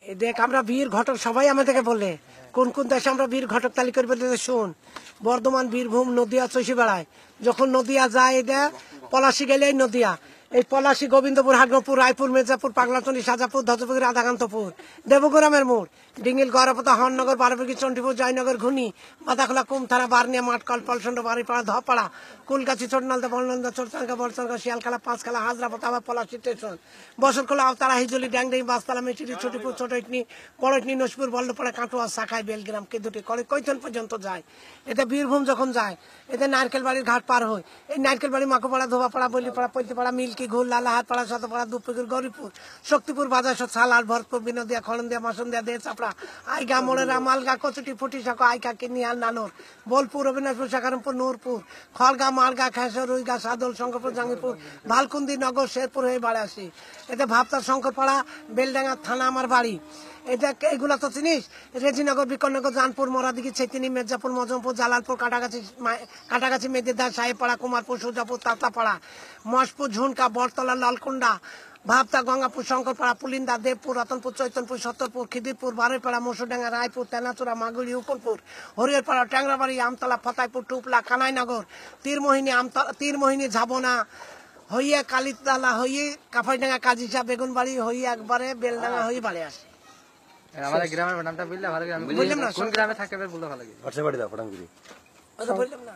দেখ আমরা বীর ঘটক সবাই আমাদেরকে বলে কোন কোন দেশে আমরা বীর ঘটক তালিকা বলতে শুন বর্ধমান বীরভূম নদিয়া চষি বেড়ায় যখন নদিয়া যায় এটা পলাশি গেলে নদিয়া এই পলাশি গোবিন্দপুর হাগরপুর রায়পুর মির্জাপুর পাগলাচন্ডী সাজাপুর ধজপুর রাধাকান্তপুর দেবগ্রামের মোড় ডিঙ্গিল গড়াপতা হরনগর বারোপুকি চন্ডীপুর জয়নগর ঘুনি বাদাখোলা কুমথানা বারনিয়া মাঠকল পলসন্ড বাড়িপাড়া ধপাড়া কুলগাছি ছোটনালদা বলনন্দা চোরচাঙ্গা বড়চাঙ্গা শিয়ালখালা পাঁচখালা হাজরাপতা আবার পলাশি স্টেশন বসরখোলা আওতারা হিজলি ড্যাংডি বাসতলা মেচিরি ছুটিপুর ছোট ইটনি বড় ইটনি নসপুর বল্লপাড়া কাটোয়া শাখায় বেলগ্রাম কেদুটি করে কৈথন পর্যন্ত যায় এতে বীরভূম যখন যায় এতে নারকেল বাড়ির ঘাট পার হয় এই নারকেল বাড়ি মাকোপাড়া ধোবাপাড়া বলিপাড়া পৈতিপাড়া মিল্কি ঘুল লালাহাটপাড়া শতপাড়া দুপুকুর গরিপুর শক্তিপুর বাজার সালার ভরতপুর বিনোদিয়া খড়ন্দিয়া মাসন্দিয়া দে চাপড়া আইগা মোড়েরা মালগা কচুটি ফুটি শাখা আইকা কিনিয়াল নানোর বোলপুর অবিনাশপুর শাকারামপুর নূরপুর খড়গা মারগা খেসর রুইগা সাদল শঙ্করপুর জাঙ্গিপুর ভালকুন্দি নগর শেরপুর হয়ে বাড়ি আসি এতে ভাবতার শঙ্করপাড়া বেলডাঙ্গা থানা আমার বাড়ি এটা এগুলা তো চিনিস রেজিনগর বিকনগর জানপুর মরাদিঘি ছেতিনি মির্জাপুর মজমপুর জালালপুর কাটাগাছি মেদিদা সাহেবপাড়া কুমারপুর সুজাপুর তাতাপাড়া মশপুর ঝুনকা বরতলা লালকুন্ডা ভাবতা গঙ্গাপুর শঙ্করপাড়া পুলিন্দা দেবপুর রতনপুর চৈতনপুর সত্তরপুর খিদিরপুর বারৈপাড়া মসুডাঙ্গা রায়পুর তেনাচুরা মাগুলি উকুলপুর হরিহরপাড়া ট্যাংরাবাড়ি আমতলা ফতাইপুর টুপলা কানাইনগর তীরমোহিনী ঝাবনা হইয়া কালিতলা হইয়ে কাফাইডাঙ্গা কাজিসা বেগুনবাড়ি হইয়া একবারে বেলডাঙ্গা হয়ে বাড়ি আসে আমাদের গ্রামের নামটা বললে ভালো, কোন গ্রামে থাকে বললে ভালো লাগে। বললাম না।